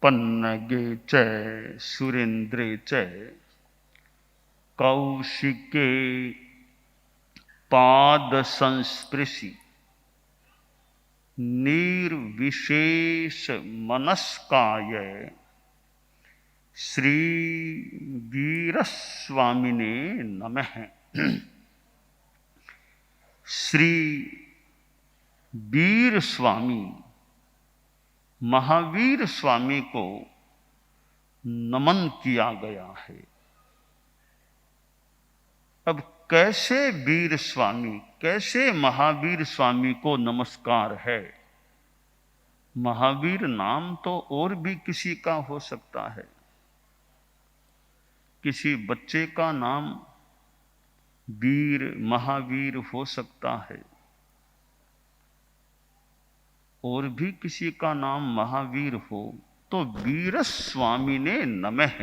पन्नगे च सुरेन्द्रे च कौशिके पाद संस्पृशि निर्विशेष मनस्काय श्री वीरस्वामिने नमः। श्री वीर स्वामी महावीर स्वामी को नमन किया गया है। अब कैसे वीर स्वामी, कैसे महावीर स्वामी को नमस्कार है? महावीर नाम तो और भी किसी का हो सकता है। किसी बच्चे का नाम वीर महावीर हो सकता है, और भी किसी का नाम महावीर हो। तो वीर स्वामी ने नमः,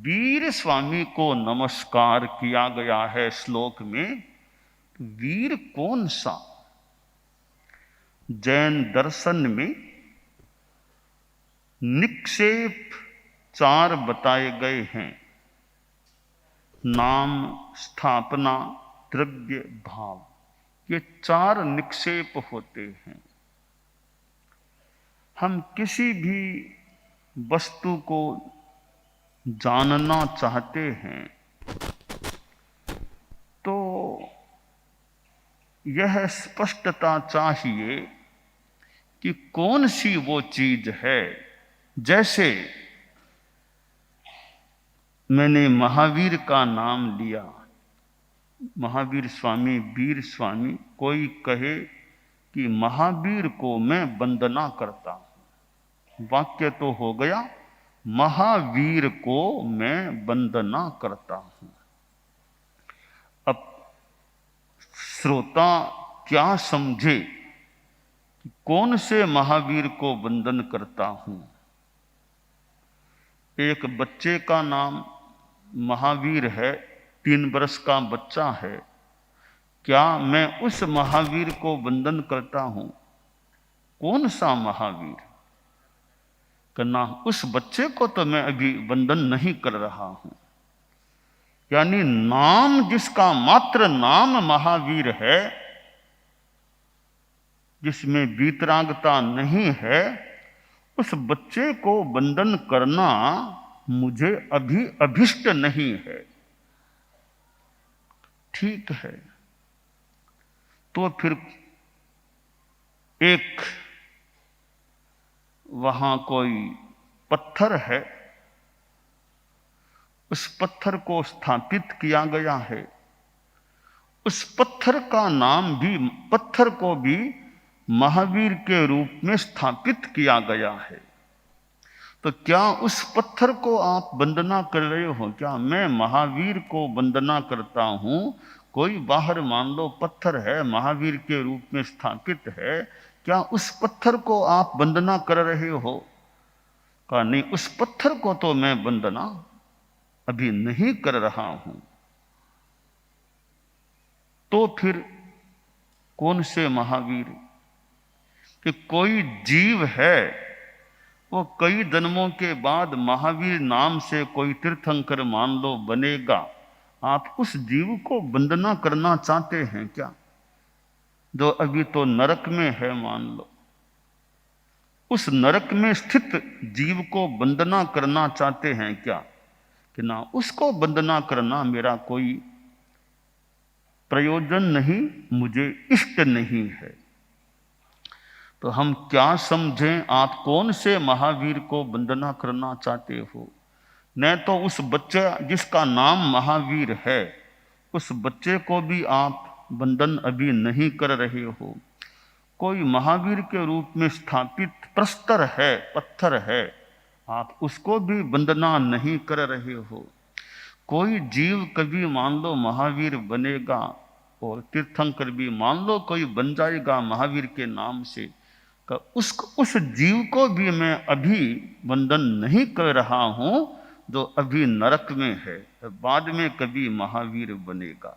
वीर स्वामी को नमस्कार किया गया है श्लोक में। वीर कौन सा? जैन दर्शन में निक्षेप 4 बताए गए हैं। नाम, स्थापना, द्रव्य, भाव, ये 4 निक्षेप होते हैं। हम किसी भी वस्तु को जानना चाहते हैं तो यह स्पष्टता चाहिए कि कौन सी वो चीज है। जैसे मैंने महावीर का नाम लिया, महावीर स्वामी, वीर स्वामी। कोई कहे कि महावीर को मैं वंदना करता हूं, वाक्य तो हो गया महावीर को मैं वंदना करता हूं। अब श्रोता क्या समझे कि कौन से महावीर को वंदन करता हूं? एक बच्चे का नाम महावीर है, 3 वर्ष का बच्चा है। क्या मैं उस महावीर को वंदन करता हूं? कौन सा महावीर? करना उस बच्चे को तो मैं अभी वंदन नहीं कर रहा हूं। यानी नाम, जिसका मात्र नाम महावीर है, जिसमें वीतरागता नहीं है, उस बच्चे को वंदन करना मुझे अभी अभिष्ट नहीं है। ठीक है, तो फिर एक वहां कोई पत्थर है, उस पत्थर को स्थापित किया गया है। उस पत्थर का नाम भी, पत्थर को भी महावीर के रूप में स्थापित किया गया है। तो क्या उस पत्थर को आप वंदना कर रहे हो? क्या मैं महावीर को वंदना करता हूं? कोई बाहर मान लो पत्थर है, महावीर के रूप में स्थापित है, क्या उस पत्थर को आप वंदना कर रहे हो? कहा नहीं, उस पत्थर को तो मैं वंदना अभी नहीं कर रहा हूं। तो फिर कौन से महावीर? कि कोई जीव है, वो कई जन्मों के बाद महावीर नाम से कोई तीर्थंकर मान लो बनेगा। आप उस जीव को वंदना करना चाहते हैं क्या? जो अभी तो नरक में है मान लो, उस नरक में स्थित जीव को वंदना करना चाहते हैं क्या? कि ना, उसको वंदना करना मेरा कोई प्रयोजन नहीं, मुझे इष्ट नहीं है। तो हम क्या समझें, आप कौन से महावीर को वंदना करना चाहते हो? न तो उस बच्चे जिसका नाम महावीर है, उस बच्चे को भी आप वंदन अभी नहीं कर रहे हो। कोई महावीर के रूप में स्थापित प्रस्तर है, पत्थर है, आप उसको भी वंदना नहीं कर रहे हो। कोई जीव कभी मान लो महावीर बनेगा, और तीर्थंकर भी मान लो कोई बन जाएगा महावीर के नाम से, उस जीव को भी मैं अभी वंदन नहीं कर रहा हूं, जो अभी नरक में है, बाद में कभी महावीर बनेगा।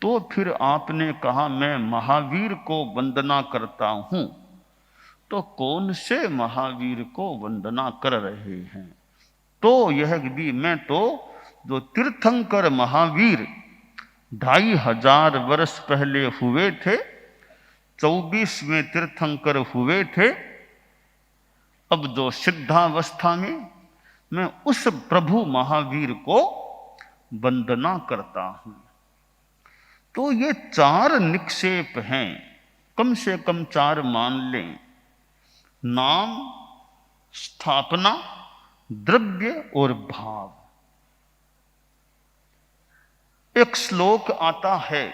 तो फिर आपने कहा मैं महावीर को वंदना करता हूं, तो कौन से महावीर को वंदना कर रहे हैं? तो यह भी मैं तो जो तीर्थंकर महावीर 2500 वर्ष पहले हुए थे, 24वें तीर्थंकर हुए थे, अब जो सिद्धावस्था में मैं उस प्रभु महावीर को वंदना करता हूं। तो ये 4 निक्षेप हैं, कम से कम 4 मान लें। नाम, स्थापना, द्रव्य और भाव। एक श्लोक आता है,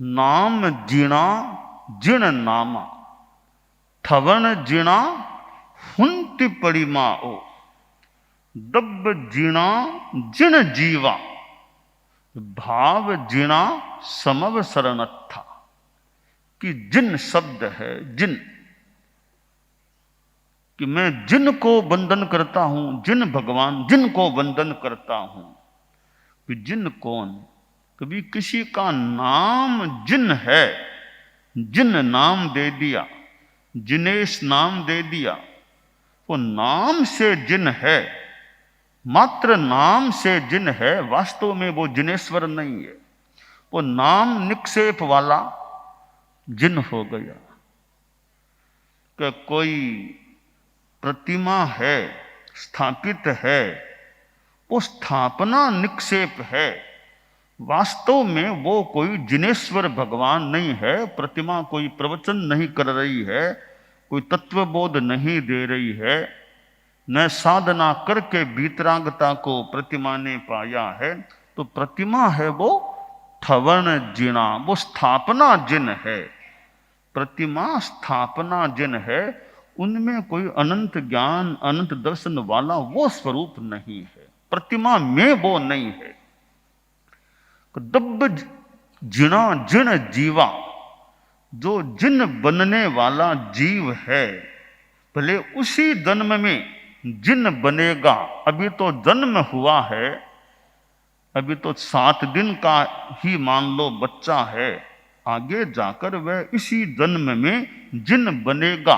नाम जीणा जिण नामा, ठवन जीणा हुंति परिमाओ, दब्ब जीणा जिण जीवा, भाव जीणा समव शरणत्था। कि जिन शब्द है, जिन, कि मैं जिन को वंदन करता हूं, जिन भगवान, जिन को वंदन करता हूं। कि जिन कौन? कभी किसी का नाम जिन है, जिन नाम दे दिया, जिनेश नाम दे दिया, वो नाम से जिन है, मात्र नाम से जिन है, वास्तव में वो जिनेश्वर नहीं है, वो नाम निक्षेप वाला जिन हो गया। कि कोई प्रतिमा है, स्थापित है, वो स्थापना निक्षेप है, वास्तव में वो कोई जिनेश्वर भगवान नहीं है। प्रतिमा कोई प्रवचन नहीं कर रही है, कोई तत्वबोध नहीं दे रही है, न साधना करके वीतरागता को प्रतिमा ने पाया है। तो प्रतिमा है वो ठवन जिना, वो स्थापना जिन है। प्रतिमा स्थापना जिन है, उनमें कोई अनंत ज्ञान, अनंत दर्शन वाला वो स्वरूप नहीं है, प्रतिमा में वो नहीं है। दब्ब जिणा जिण जीवा, जो जिन बनने वाला जीव है, भले उसी जन्म में जिन बनेगा। अभी तो जन्म हुआ है, अभी तो 7 दिन का ही मान लो बच्चा है, आगे जाकर वह इसी जन्म में जिन बनेगा।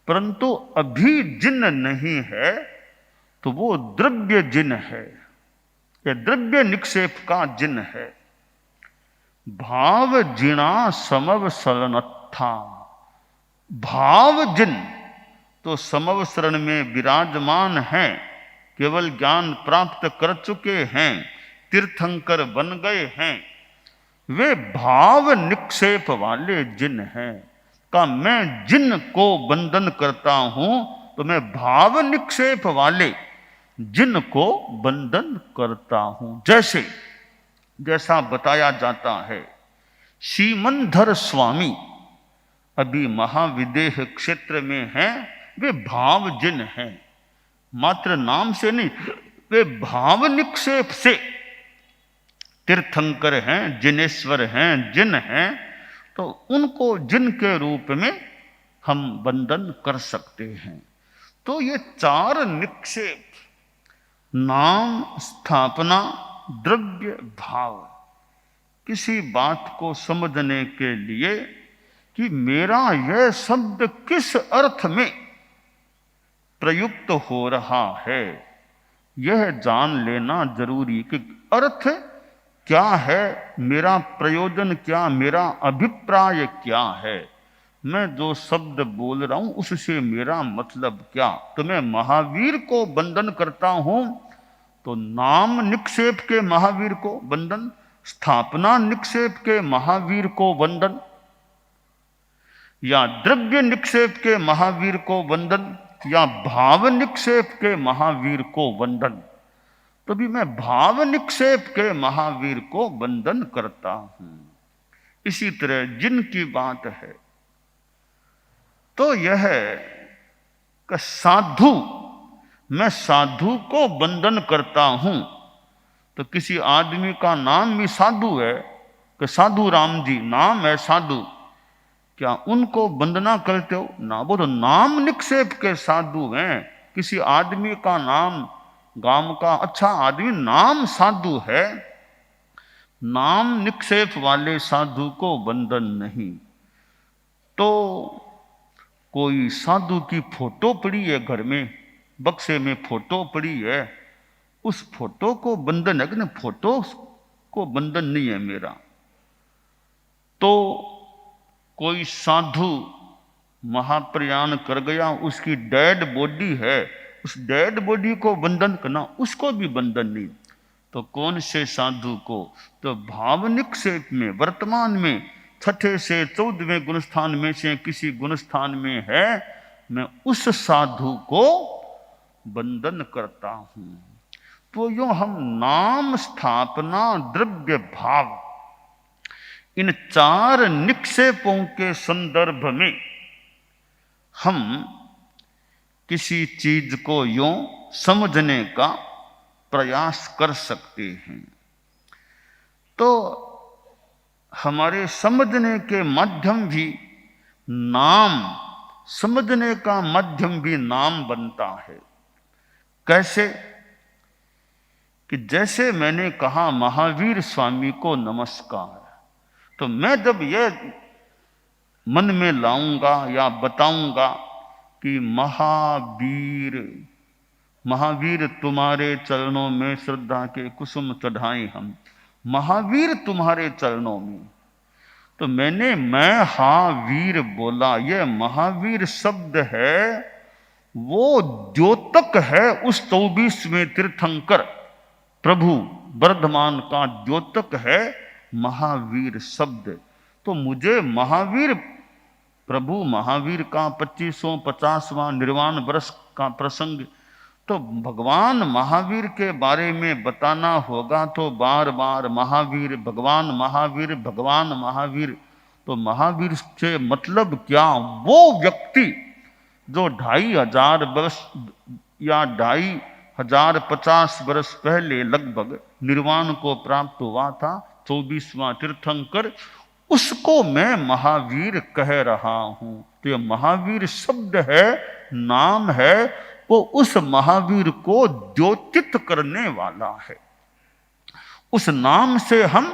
परंतु अभी जिन नहीं है, तो वो द्रव्य जिन है, यह द्रव्य निक्षेप का जिन है। भाव जिणा समव शरणत्था, भाव जिन तो समव शरण में विराजमान हैं, केवल ज्ञान प्राप्त कर चुके हैं, तीर्थंकर बन गए हैं, वे भाव निक्षेप वाले जिन हैं। का मैं जिन को वंदन करता हूं, तो मैं भाव निक्षेप वाले जिन को वंदन करता हूं। जैसा बताया जाता है, सीमंधर स्वामी अभी महाविदेह क्षेत्र में हैं, वे भाव जिन हैं, मात्र नाम से नहीं, वे भाव निक्षेप से तीर्थंकर हैं, जिनेश्वर हैं, जिन हैं। तो उनको जिन के रूप में हम वंदन कर सकते हैं। तो ये 4 निक्षेप, नाम, स्थापना, द्रव्य, भाव, किसी बात को समझने के लिए कि मेरा यह शब्द किस अर्थ में प्रयुक्त हो रहा है, यह जान लेना जरूरी कि अर्थ क्या है, मेरा प्रयोजन क्या, मेरा अभिप्राय क्या है, मैं जो शब्द बोल रहा हूं उससे मेरा मतलब क्या। तो मैं महावीर को वंदन करता हूं, तो नाम निक्षेप के महावीर को वंदन, स्थापना निक्षेप के महावीर को वंदन, या द्रव्य निक्षेप के महावीर को वंदन, या भाव निक्षेप के महावीर को वंदन। तो भी मैं भाव निक्षेप के महावीर को वंदन करता हूं। इसी तरह जिन की बात है, तो यह कि साधु, मैं साधु को वंदन करता हूं। तो किसी आदमी का नाम भी साधु है, कि साधु राम जी नाम है साधु, क्या उनको वंदना करते हो? ना, वो तो नाम निक्षेप के साधु हैं। किसी आदमी का नाम, गांव का अच्छा आदमी नाम साधु है, नाम निक्षेप वाले साधु को वंदन नहीं। तो कोई साधु की फोटो पड़ी है घर में, बक्से में फोटो पड़ी है, उस फोटो को बंधन है कि नहीं? फोटो को बंधन नहीं है मेरा। तो कोई साधु महाप्रयाण कर गया, उसकी डेड बॉडी है, उस डेड बॉडी को बंधन करना, उसको भी बंधन नहीं। तो कौन से साधु को? तो भावनिक से में वर्तमान में 6ठे से 14वें गुणस्थान में से किसी गुणस्थान में है, मैं उस साधु को बंधन करता हूं। तो यो हम नाम, स्थापना, द्रव्य, भाव, इन 4 निक्षेपों के संदर्भ में हम किसी चीज को यूं समझने का प्रयास कर सकते हैं। तो हमारे समझने के माध्यम भी नाम, समझने का माध्यम भी नाम बनता है। कैसे? कि जैसे मैंने कहा महावीर स्वामी को नमस्कार, तो मैं जब यह मन में लाऊंगा या बताऊंगा कि महावीर, महावीर तुम्हारे चरणों में श्रद्धा के कुसुम चढ़ाए हम, महावीर तुम्हारे चरणों में, तो मैंने मैं हा वीर बोला। यह महावीर शब्द है, वो द्योतक है उस 24वें तीर्थंकर प्रभु वर्धमान का द्योतक है महावीर शब्द। तो मुझे महावीर, प्रभु महावीर का 2550वां निर्वाण वर्ष का प्रसंग, तो भगवान महावीर के बारे में बताना होगा, तो बार बार महावीर, भगवान महावीर, भगवान महावीर। तो महावीर से मतलब क्या? वो व्यक्ति जो 2500 वर्ष या 2550 वर्ष पहले लगभग निर्वाण को प्राप्त हुआ था, 24वां तीर्थंकर, उसको मैं महावीर कह रहा हूं। तो यह महावीर शब्द है, नाम है, वो उस महावीर को द्योतित करने वाला है। उस नाम से हम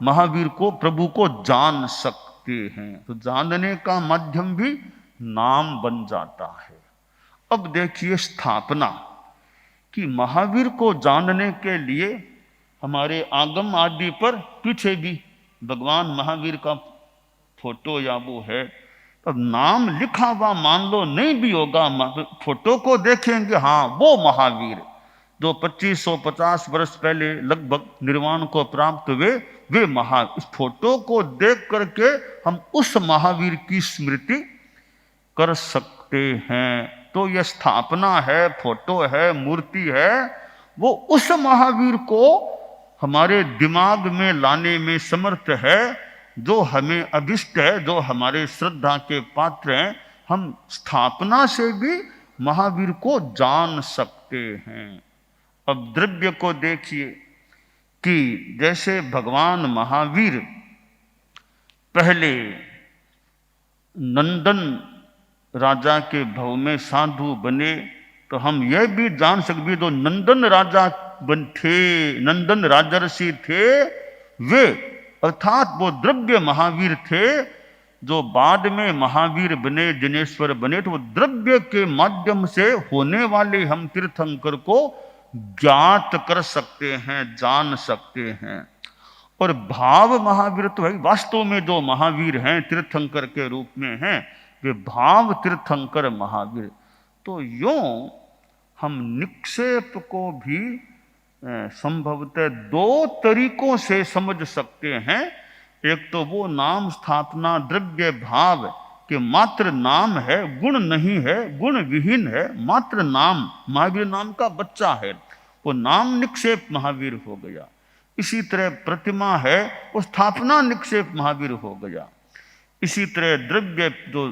महावीर को, प्रभु को जान सकते हैं। तो जानने का माध्यम भी नाम बन जाता है। अब देखिए स्थापना, कि महावीर को जानने के लिए हमारे आगम आदि पर पीछे भी भगवान महावीर का फोटो या वो है। अब नाम लिखा हुआ मान लो नहीं भी होगा, फोटो को देखेंगे, हाँ वो महावीर जो 2550 वर्ष पहले लगभग निर्वाण को प्राप्त हुए, वे इस फोटो को देख करके हम उस महावीर की स्मृति कर सकते हैं। तो यह स्थापना है, फोटो है, मूर्ति है, वो उस महावीर को हमारे दिमाग में लाने में समर्थ है, जो हमें अभिष्ट है, जो हमारे श्रद्धा के पात्र हैं। हम स्थापना से भी महावीर को जान सकते हैं। अब द्रव्य को देखिए कि जैसे भगवान महावीर पहले नंदन राजा के भव में साधु बने, तो हम यह भी जान सकते, जो नंदन राजा थे, नंदन राजर्षि थे, वे अर्थात वो द्रव्य महावीर थे। जो बाद में महावीर बने, जिनेश्वर बने, तो वो द्रव्य के माध्यम से होने वाले हम तीर्थंकर को ज्ञात कर सकते हैं, जान सकते हैं। और भाव महावीर तो है, वास्तव में जो महावीर हैं तीर्थंकर के रूप में हैं, वे भाव तीर्थंकर महावीर। तो यूं हम निक्षेप को भी संभवतः 2 तरीकों से समझ सकते हैं। एक तो वो नाम, स्थापना, द्रव्य, भाव के मात्र नाम है, गुण नहीं है, गुण विहीन है, मात्र नाम, महावीर नाम का बच्चा है, वो नाम निक्षेप महावीर हो गया। इसी तरह प्रतिमा है, वो स्थापना निक्षेप महावीर हो गया। इसी तरह द्रव्य जो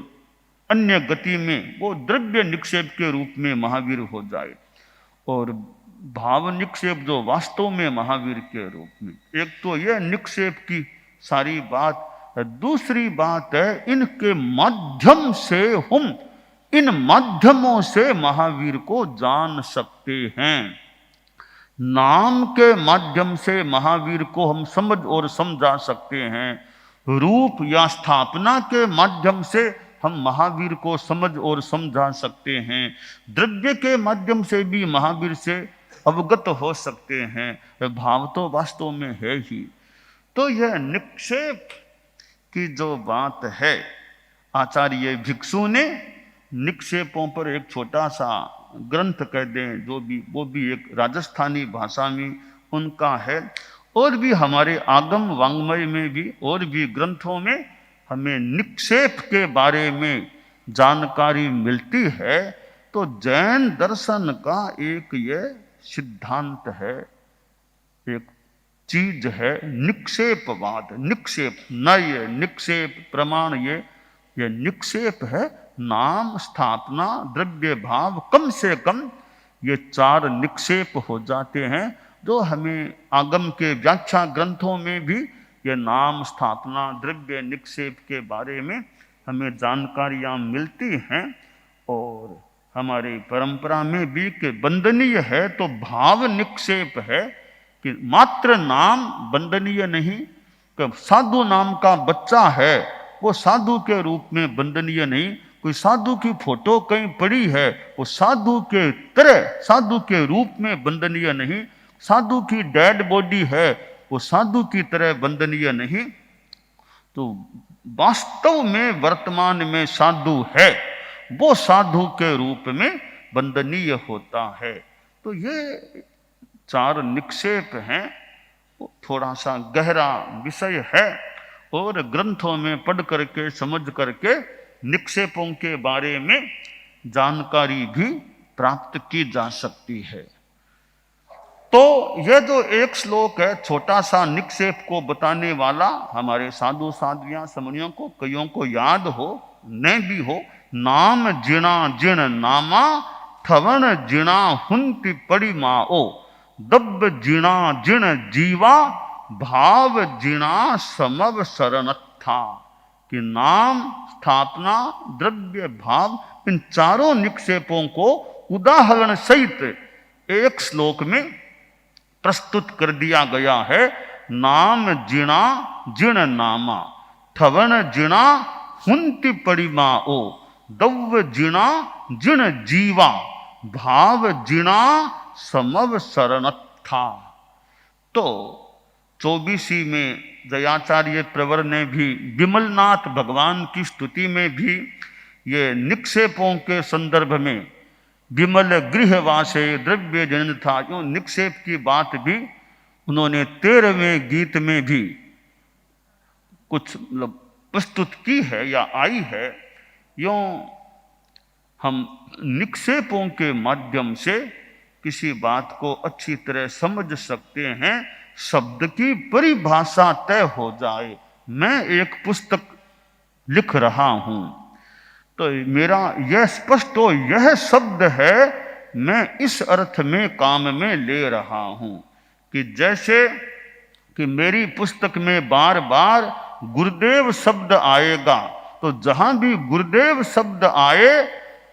अन्य गति में, वो द्रव्य निक्षेप के रूप में महावीर हो जाए। और भाव निक्षेप जो वास्तव में महावीर के रूप में। एक तो यह निक्षेप की सारी बात, दूसरी बात है इनके माध्यम से हम इन माध्यमों से महावीर को जान सकते हैं। नाम के माध्यम से महावीर को हम समझ और समझा सकते हैं, रूप या स्थापना के माध्यम से हम महावीर को समझ और समझा सकते हैं। द्रव्य के माध्यम से भी महावीर से अवगत हो सकते हैं। भाव तो वास्तव में है ही। तो यह निक्षेप की जो बात है, आचार्य भिक्षु ने निक्षेपों पर एक छोटा सा ग्रंथ कह दें, जो भी वो भी एक राजस्थानी भाषा में उनका है। और भी हमारे आगम वांग्मय में भी और भी ग्रंथों में हमें निक्षेप के बारे में जानकारी मिलती है। तो जैन दर्शन का एक ये सिद्धांत है, एक चीज है निक्षेपवाद। निक्षेप न ये निक्षेप प्रमाण, ये निक्षेप है नाम, स्थापना, द्रव्य भाव, कम से कम ये 4 निक्षेप हो जाते हैं, जो हमें आगम के व्याख्या ग्रंथों में भी ये नाम, स्थापना, द्रव्य, निक्षेप के बारे में हमें जानकारियाँ मिलती हैं। और हमारी परंपरा में भी कि वंदनीय है तो भाव निक्षेप है, कि मात्र नाम वंदनीय नहीं, कि साधु नाम का बच्चा है वो साधु के रूप में वंदनीय नहीं, कोई साधु की फोटो कहीं पड़ी है वो साधु के तरह, साधु के रूप में वंदनीय नहीं, साधु की डेड बॉडी है वो साधु की तरह वंदनीय नहीं। तो वास्तव में वर्तमान में साधु है वो साधु के रूप में वंदनीय होता है। तो ये 4 निक्षेप हैं, थोड़ा सा गहरा विषय है और ग्रंथों में पढ़ करके समझ करके निक्षेपों के बारे में जानकारी भी प्राप्त की जा सकती है। तो यह जो एक श्लोक है छोटा सा निक्षेप को बताने वाला, हमारे साधु साध्वियां समनियों को कईयों को याद हो न भी हो, नाम जिणा जिण नामा ठवन जिणा हुंति पड़ी माओ, दब्ब जिणा जिण जीवा भाव जिणा समव शरणत्था। कि नाम, स्थापना, द्रव्य, भाव, इन 4 निक्षेपों को उदाहरण सहित एक श्लोक में प्रस्तुत कर दिया गया है। नाम जिणा जिण नामा, ठवन जिणा हुंति परिमाओ, दव्व जिणा जिण जीवा भाव जिणा समव शरणत्था। तो 24वीं में जयाचार्य प्रवर ने भी विमलनाथ भगवान की स्तुति में भी ये निक्षेपों के संदर्भ में विमल गृहवासे द्रव्य जनन था, यूं निक्षेप की बात भी उन्होंने 13वें गीत में भी कुछ प्रस्तुत की है या आई है। यूं हम निक्षेपों के माध्यम से किसी बात को अच्छी तरह समझ सकते हैं। शब्द की परिभाषा तय हो जाए, मैं एक पुस्तक लिख रहा हूं तो मेरा यह स्पष्ट हो यह शब्द है, मैं इस अर्थ में काम में ले रहा हूं। कि जैसे कि मेरी पुस्तक में बार बार गुरुदेव शब्द आएगा, तो जहां भी गुरुदेव शब्द आए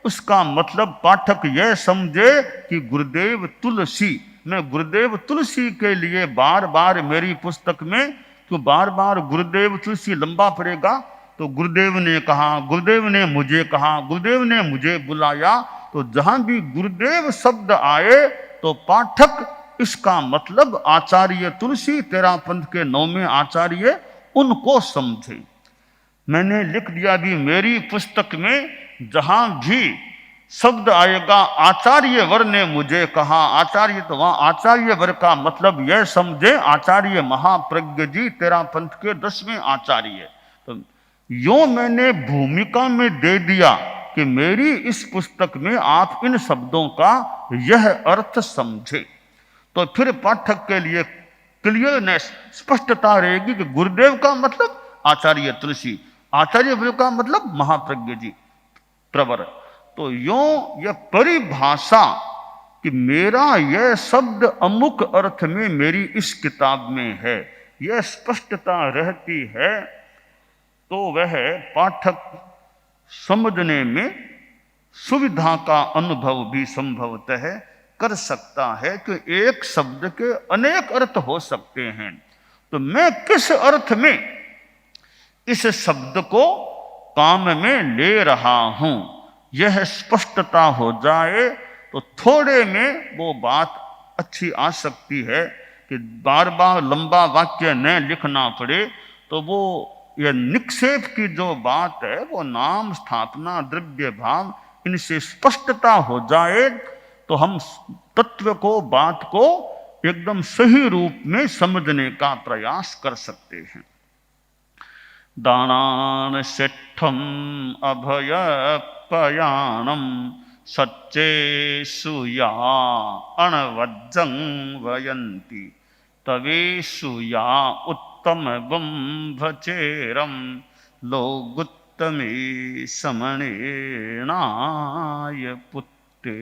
उसका मतलब पाठक यह समझे कि गुरुदेव तुलसी, मैं गुरुदेव तुलसी के लिए बार बार मेरी पुस्तक में, तो बार बार गुरुदेव तुलसी लंबा पड़ेगा तो गुरुदेव ने कहा, गुरुदेव ने मुझे कहा, गुरुदेव ने मुझे बुलाया, तो जहां भी गुरुदेव शब्द आए तो पाठक इसका मतलब आचार्य तुलसी, तेरा पंथ के 9वें आचार्य, उनको समझे। मैंने लिख दिया भी मेरी पुस्तक में जहां भी शब्द आएगा आचार्य वर ने मुझे कहा, आचार्य, तो वहां आचार्य वर का मतलब यह समझे आचार्य महाप्रज्ञ जी, तेरा पंथ के 10वें आचार्य। तो यो मैंने भूमिका में दे दिया कि मेरी इस पुस्तक में आप इन शब्दों का यह अर्थ समझे, तो फिर पाठक के लिए क्लियरनेस, स्पष्टता रहेगी कि गुरुदेव का मतलब आचार्य तुलसी, आचार्य वर का मतलब महाप्रज्ञ जी प्रवर। तो यों यह परिभाषा कि मेरा यह शब्द अमुक अर्थ में मेरी इस किताब में है, यह स्पष्टता रहती है, तो वह पाठक समझने में सुविधा का अनुभव भी संभवतः कर सकता है कि एक शब्द के अनेक अर्थ हो सकते हैं। तो मैं किस अर्थ में इस शब्द को काम में ले रहा हूं, यह स्पष्टता हो जाए तो थोड़े में वो बात अच्छी आ सकती है कि बार बार लंबा वाक्य न लिखना पड़े। तो वो यह निक्षेप की जो बात है, वो नाम, स्थापना, द्रव्य भाव, इनसे स्पष्टता हो जाए तो हम तत्व को, बात को एकदम सही रूप में समझने का प्रयास कर सकते हैं। दानान सिद्धम अभय पयाणम सच्चे सुया अणवज्जं वयंती तवेषु या उत्तम ब्रह्मचेरम लोगुत्तमे समणेनाय पुत्ते।